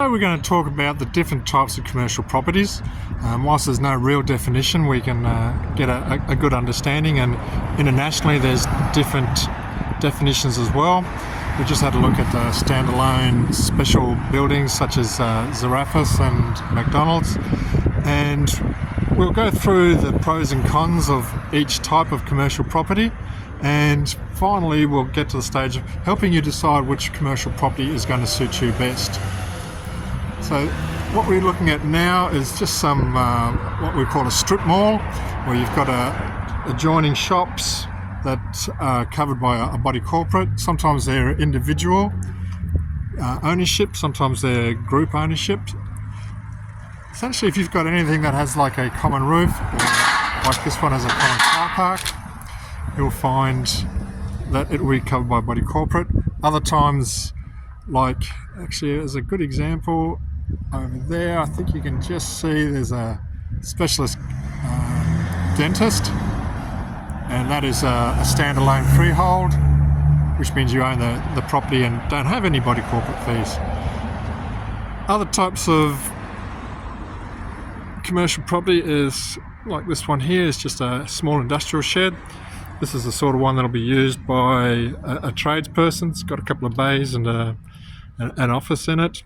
Today we're going to talk about the different types of commercial properties. Whilst there's no real definition, we can get a good understanding, and internationally there's different definitions as well. We just had a look at standalone special buildings such as Zarafas and McDonald's, and we'll go through the pros and cons of each type of commercial property, and finally we'll get to the stage of helping you decide which commercial property is going to suit you best. So what we're looking at now is just some what we call a strip mall, where you've got adjoining shops that are covered by a body corporate. Sometimes they're individual ownership, sometimes they're group ownership. Essentially, if you've got anything that has like a common roof, or like this one has a common car park, you'll find that it will be covered by body corporate. Other times, like actually as a good example over there, I think you can just see there's a specialist dentist, and that is a standalone freehold, which means you own the property and don't have any body corporate fees. Other types of commercial property is like this one here, is just a small industrial shed. This is the sort of one that'll be used by a tradesperson. It's got a couple of bays and an office in it.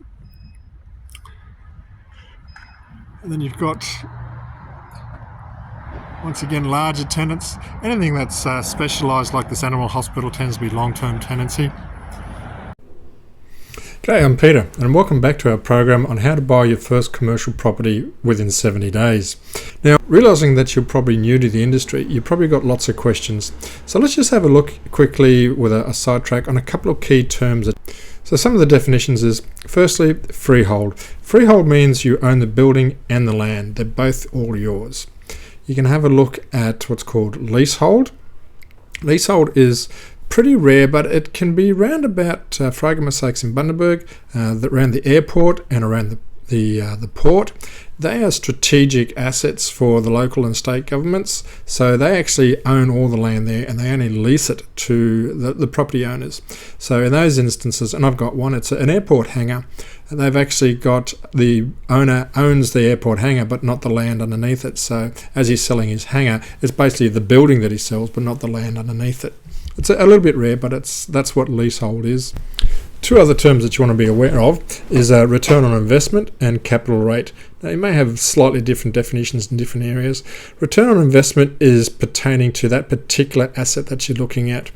And then you've got, once again, larger tenants. Anything that's specialised like this animal hospital tends to be long-term tenancy. G'day, I'm Peter, and welcome back to our program on how to buy your first commercial property within 70 days. Now, realising that you're probably new to the industry, you've probably got lots of questions. So let's just have a look quickly with a sidetrack on a couple of key terms. So some of the definitions is, firstly, freehold. Freehold means you own the building and the land. They're both all yours. You can have a look at what's called leasehold. Leasehold is pretty rare, but it can be round about, for argument's sake, in Bundaberg, around the airport and around the port. They are strategic assets for the local and state governments, so they actually own all the land there and they only lease it to the property owners. So in those instances, and I've got one, it's an airport hangar. They've actually got, the owner owns the airport hangar but not the land underneath it. So as he's selling his hangar, it's basically the building that he sells but not the land underneath it. It's a little bit rare, but that's what leasehold is. Two other terms that you want to be aware of is return on investment and capital rate. Now, you may have slightly different definitions in different areas. Return on investment is pertaining to that particular asset that you're looking at.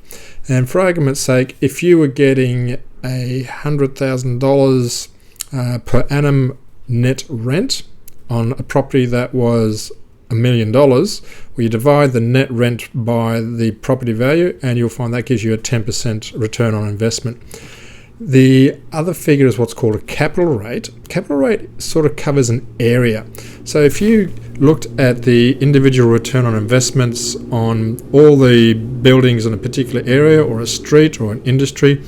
And for argument's sake, if you were getting $100,000 per annum net rent on a property that was $1 million, well, you divide the net rent by the property value and you'll find that gives you a 10% return on investment. The other figure is what's called a capital rate. Capital rate sort of covers an area. So if you looked at the individual return on investments on all the buildings in a particular area or a street or an industry,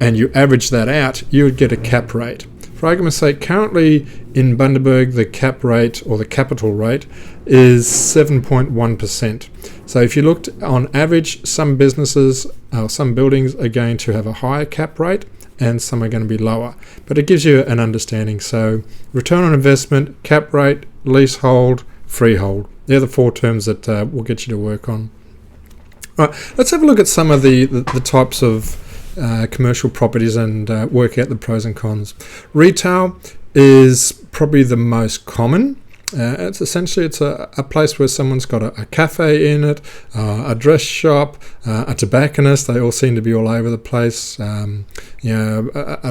and you average that out, you would get a cap rate. For argument's sake, currently in Bundaberg, the cap rate or the capital rate is 7.1%. So if you looked on average, some businesses or some buildings are going to have a higher cap rate and some are going to be lower. But it gives you an understanding. So return on investment, cap rate, leasehold, freehold. They're the four terms that will get you to work on. All right, let's have a look at some of the types of commercial properties and work out the pros and cons. Retail is probably the most common. It's a place where someone's got a cafe in it, a dress shop, a tobacconist. They all seem to be all over the place. A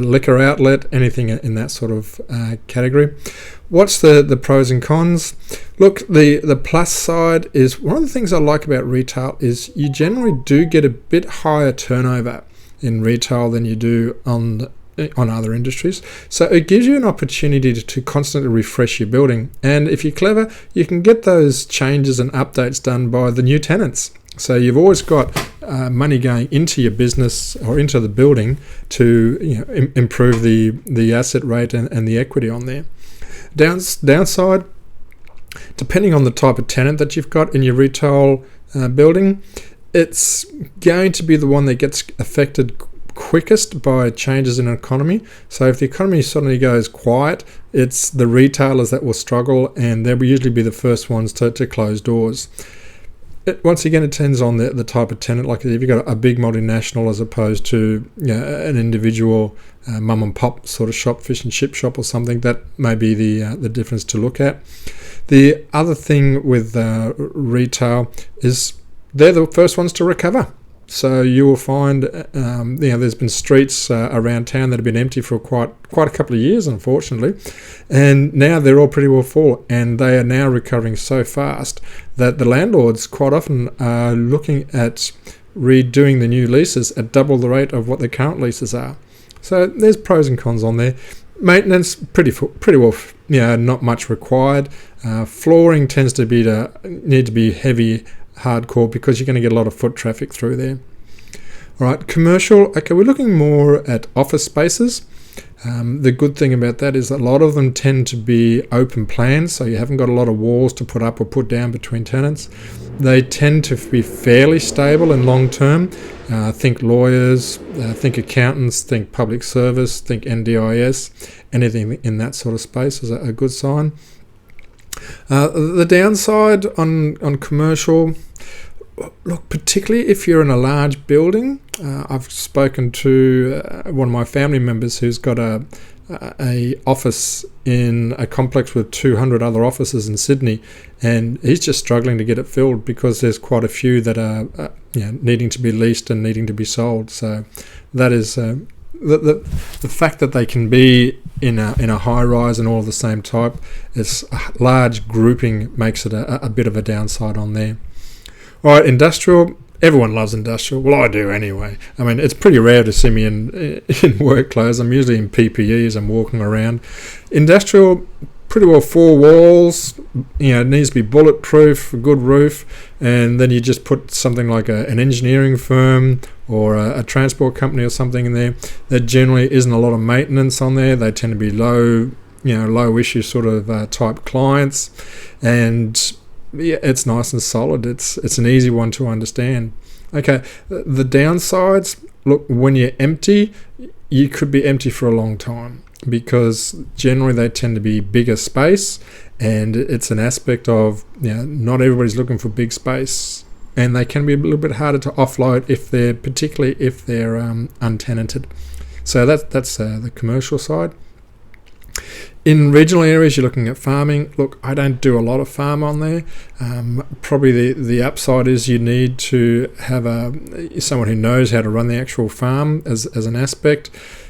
liquor outlet, anything in that sort of category. What's the pros and cons? Look, the plus side is, one of the things I like about retail is you generally do get a bit higher turnover in retail than you do on other industries. So it gives you an opportunity to constantly refresh your building, and if you're clever, you can get those changes and updates done by the new tenants. So you've always got money going into your business or into the building to improve the asset rate and the equity on there. Downside, depending on the type of tenant that you've got in your retail building, it's going to be the one that gets affected quickest by changes in an economy. So if the economy suddenly goes quiet, it's the retailers that will struggle, and they'll usually be the first ones to close doors. Once again, it depends on the type of tenant. Like if you've got a big multinational as opposed to an individual mum and pop sort of shop, fish and chip shop or something, that may be the difference to look at. The other thing with retail is they're the first ones to recover. So you will find, there's been streets around town that have been empty for quite a couple of years, unfortunately, and now they're all pretty well full, and they are now recovering so fast that the landlords quite often are looking at redoing the new leases at double the rate of what the current leases are. So there's pros and cons on there. Maintenance, pretty well, not much required. Flooring tends to need to be heavy, hardcore, because you're going to get a lot of foot traffic through there. All right, commercial. Okay, we're looking more at office spaces. The good thing about that is a lot of them tend to be open plans, so you haven't got a lot of walls to put up or put down between tenants. They tend to be fairly stable and long term. Think lawyers, think accountants, think public service, think NDIS. Anything in that sort of space is a good sign. The downside on commercial, look, particularly if you're in a large building. I've spoken to one of my family members who's got a office in a complex with 200 other offices in Sydney, and he's just struggling to get it filled because there's quite a few that are needing to be leased and needing to be sold. So that is the fact that they can be in a high rise and all the same type, it's a large grouping makes it a bit of a downside on there. All right, industrial. Everyone loves industrial. Well, I do anyway. I mean, it's pretty rare to see me in work clothes. I'm usually in PPE as I'm walking around. Industrial, pretty well 4 walls. It needs to be bulletproof, a good roof, and then you just put something like an engineering firm or a transport company or something in there. There generally isn't a lot of maintenance on there. They tend to be low issue sort of type clients, and it's nice and solid. It's an easy one to understand. Okay, the downsides, look, when you're empty, you could be empty for a long time because generally they tend to be bigger space, and it's an aspect of not everybody's looking for big space, and they can be a little bit harder to offload particularly if they're untenanted. So that's the commercial side. In regional areas, you're looking at farming. Look, I don't do a lot of farm on there. Probably the upside is you need to have someone who knows how to run the actual farm as an aspect.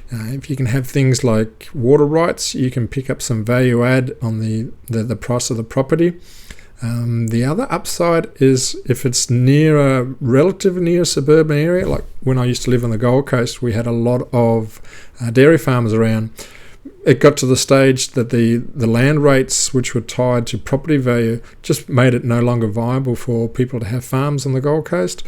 If you can have things like water rights, you can pick up some value add on the price of the property. The other upside is if it's relatively near a suburban area, like when I used to live on the Gold Coast, we had a lot of dairy farmers around. It got to the stage that the land rates, which were tied to property value, just made it no longer viable for people to have farms on the Gold Coast.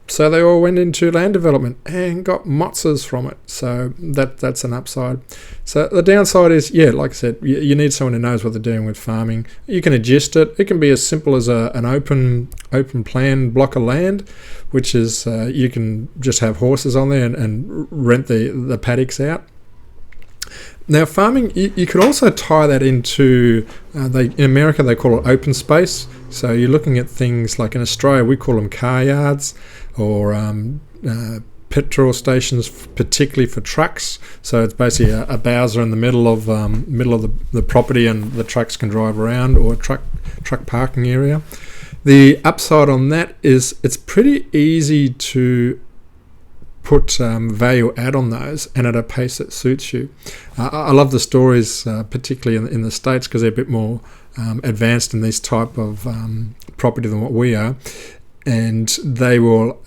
So they all went into land development and got motzes from it. So that's an upside. So the downside is, like I said, you need someone who knows what they're doing with farming. You can adjust it. It can be as simple as an open plan block of land, which is you can just have horses on there and rent the paddocks out. Now, farming, you could also tie that into, in America they call it open space. So you're looking at things like in Australia we call them caryards, or petrol stations, particularly for trucks. So it's basically a bowser in the middle of the property, and the trucks can drive around, or a truck parking area. The upside on that is it's pretty easy to put value add on those, and at a pace that suits you. I love the stories, particularly in the States, because they're a bit more advanced in this type of property than what we are. And they will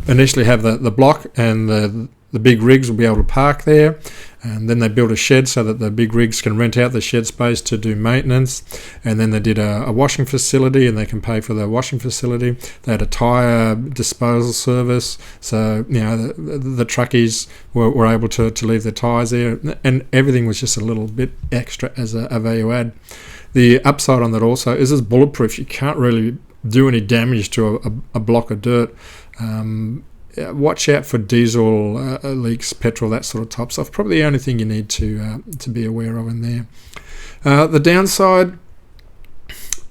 initially have the block, and the big rigs will be able to park there, and then they build a shed so that the big rigs can rent out the shed space to do maintenance. And then they did a washing facility, and they can pay for the washing facility. They had a tyre disposal service, so the truckies were able to leave their tyres there, and everything was just a little bit extra as a value add. The upside on that also is it's bulletproof. You can't really do any damage to a block of dirt. watch out for diesel leaks, petrol, that sort of type stuff. Probably the only thing you need to be aware of in there. The downside,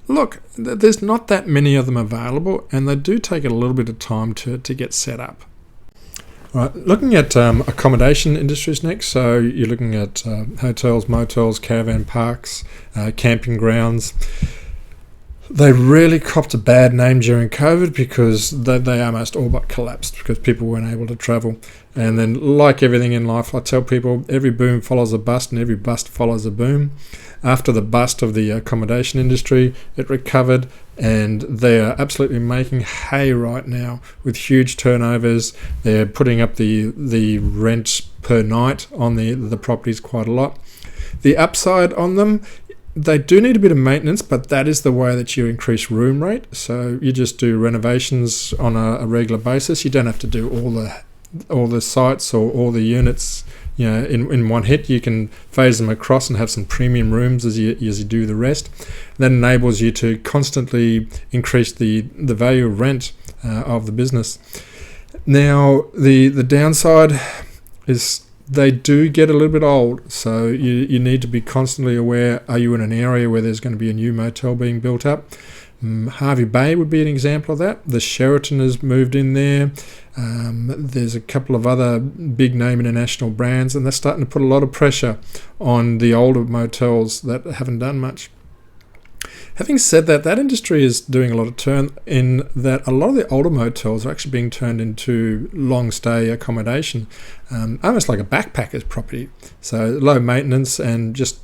look, there's not that many of them available, and they do take a little bit of time to get set up. All right, looking at accommodation industries next. So you're looking at hotels, motels, caravan parks, camping grounds. They really copped a bad name during COVID because they almost all but collapsed because people weren't able to travel. And then, like everything in life, I tell people every boom follows a bust and every bust follows a boom. After the bust of the accommodation industry, it recovered, and they are absolutely making hay right now with huge turnovers. They're putting up the rent per night on the properties quite a lot. The upside on them, they do need a bit of maintenance, but that is the way that you increase room rate. So you just do renovations on a regular basis. You don't have to do all the sites or all the units, in one hit. You can phase them across and have some premium rooms as you do the rest. That enables you to constantly increase the value of rent of the business. Now, the downside is they do get a little bit old, so you need to be constantly aware, are you in an area where there's going to be a new motel being built up? Harvey Bay would be an example of that. The Sheraton has moved in there. There's a couple of other big name international brands, and they're starting to put a lot of pressure on the older motels that haven't done much. Having said that, that industry is doing a lot of turn in that a lot of the older motels are actually being turned into long stay accommodation, almost like a backpacker's property. So low maintenance and just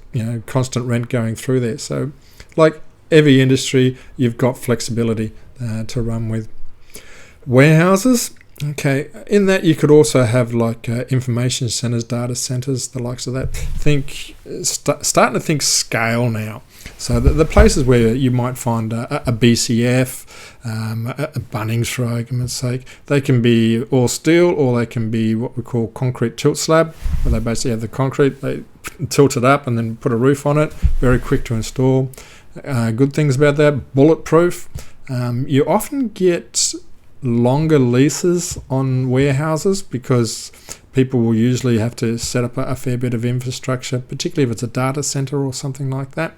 constant rent going through there. So like every industry, you've got flexibility to run with. Warehouses. Okay, in that you could also have like information centers, data centers, the likes of that. Starting to think scale now. So the places where you might find a BCF, a Bunnings for argument's sake, they can be all steel or they can be what we call concrete tilt slab, where they basically have the concrete, they tilt it up and then put a roof on it, very quick to install. Good things about that, bulletproof. You often get longer leases on warehouses because people will usually have to set up a fair bit of infrastructure, particularly if it's a data center or something like that.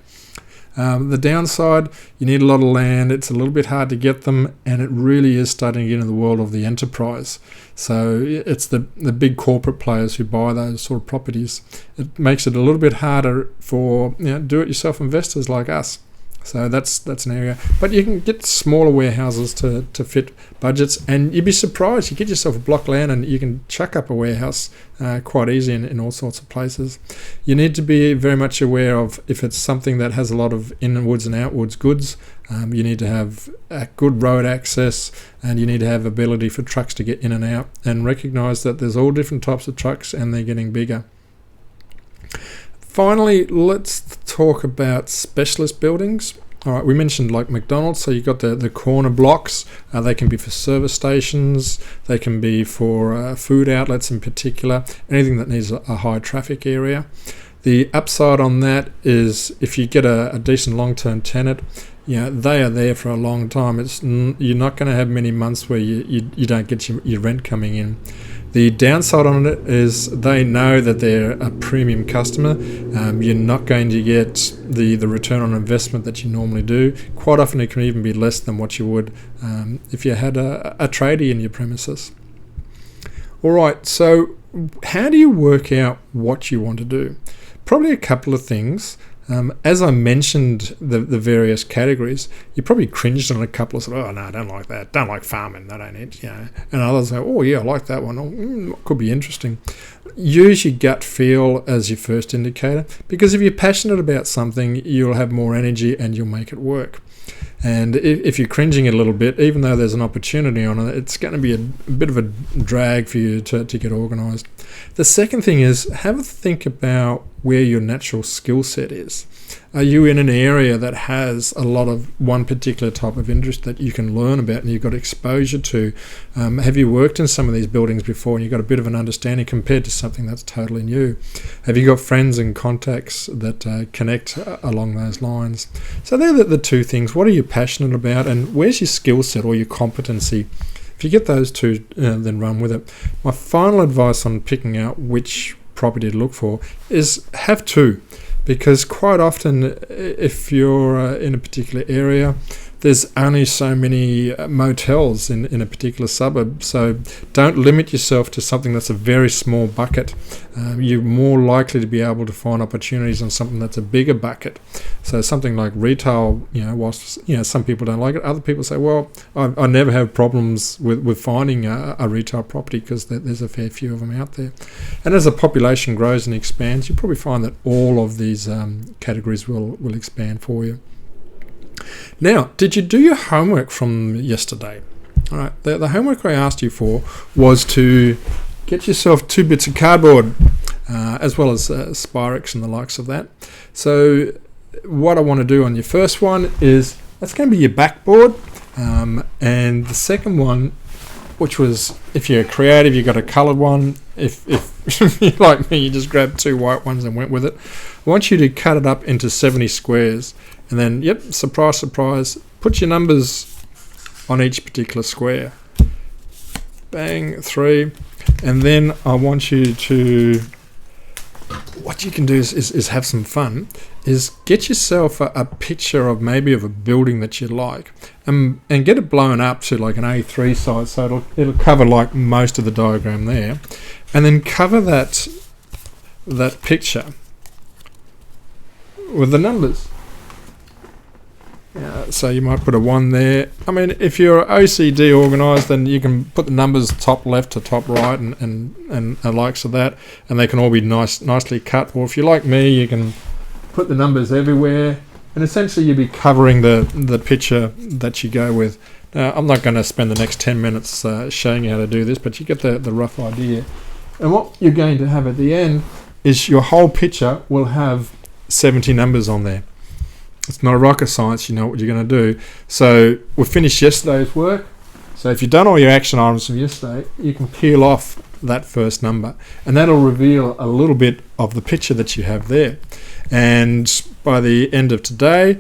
The downside, you need a lot of land, it's a little bit hard to get them, and it really is starting to get into the world of the enterprise. So it's the big corporate players who buy those sort of properties. It makes it a little bit harder for do-it-yourself investors like us. So that's an area. But you can get smaller warehouses to fit budgets, and you'd be surprised. You get yourself a block of land and you can chuck up a warehouse quite easy in all sorts of places. You need to be very much aware of if it's something that has a lot of inwards and outwards goods. You need to have good road access, and you need to have ability for trucks to get in and out, and recognise that there's all different types of trucks and they're getting bigger. Finally, let's talk about specialist buildings. All right, we mentioned like McDonald's, so you've got the corner blocks. They can be for service stations, they can be for food outlets in particular, anything that needs a high traffic area. The upside on that is if you get a decent long-term tenant, they are there for a long time. You're not going to have many months where you don't get your rent coming in. The downside on it is they know that they're a premium customer. You're not going to get the return on investment that you normally do. Quite often it can even be less than what you would if you had a tradie in your premises. All right, so how do you work out what you want to do? Probably a couple of things. As I mentioned the various categories, you probably cringed on a couple of oh no, I don't like that, don't like farming, I don't need, and others go, oh yeah, I like that one, could be interesting. Use your gut feel as your first indicator, because if you're passionate about something, you'll have more energy and you'll make it work. And if you're cringing a little bit, even though there's an opportunity on it, it's going to be a bit of a drag for you to get organised. The second thing is have a think about where your natural skill set is. Are you in an area that has a lot of one particular type of interest that you can learn about and you've got exposure to? Have you worked in some of these buildings before and you've got a bit of an understanding compared to something that's totally new? Have you got friends and contacts that connect along those lines? So they're the two things. What are you passionate about and where's your skill set or your competency? If you get those two, then run with it. My final advice on picking out which property to look for is have two, because quite often if you're in a particular area, there's only so many motels in a particular suburb, so don't limit yourself to something that's a very small bucket. You're more likely to be able to find opportunities on something that's a bigger bucket. So something like retail, whilst some people don't like it, other people say, well, I never have problems with finding a retail property because there's a fair few of them out there. And as the population grows and expands, you'll probably find that all of these categories will expand for you. Now, did you do your homework from yesterday? All right, the homework I asked you for was to get yourself 2 bits of cardboard, as well as Spyrex and the likes of that. So what I want to do on your first one is, that's going to be your backboard, and the second one, which was, if you're creative, you got a coloured one. If you're like me, you just grabbed 2 white ones and went with it. I want you to cut it up into 70 squares. And then, yep, surprise, surprise, put your numbers on each particular square. Bang, 3. And then I want you to, what you can do is have some fun, is get yourself a picture of maybe of a building that you like, and get it blown up to like an A3 size, so it'll cover like most of the diagram there. And then cover that picture with the numbers. So you might put a 1 there. I mean, if you're OCD organised, then you can put the numbers top left to top right and the likes of that, and they can all be nicely cut. Or if you're like me, you can put the numbers everywhere, and essentially you'll be covering the picture that you go with. Now, I'm not going to spend the next 10 minutes showing you how to do this, but you get the rough idea. And what you're going to have at the end is your whole picture will have 70 numbers on there. It's not a rocket science, you know what you're going to do. So we finished yesterday's work. So if you've done all your action items from yesterday, you can peel off that first number, and that'll reveal a little bit of the picture that you have there. And by the end of today,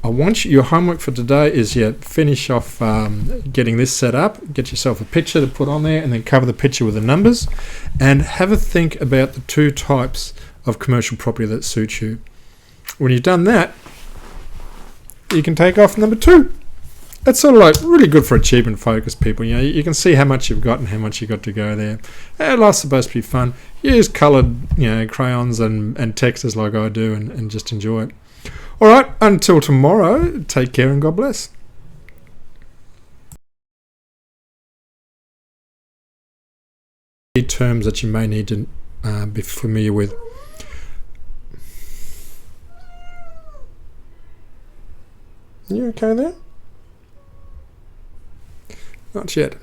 I want your homework for today is finish off getting this set up, get yourself a picture to put on there, and then cover the picture with the numbers, and have a think about the 2 types of commercial property that suit you. When you've done that, you can take off number 2. That's sort of like really good for achievement focused people. You can see how much you've got and how much you've got to go there. And life's supposed to be fun. Use coloured crayons and textures like I do, and just enjoy it. All right, until tomorrow, take care and God bless. Terms that you may need to be familiar with. You okay there? Not yet.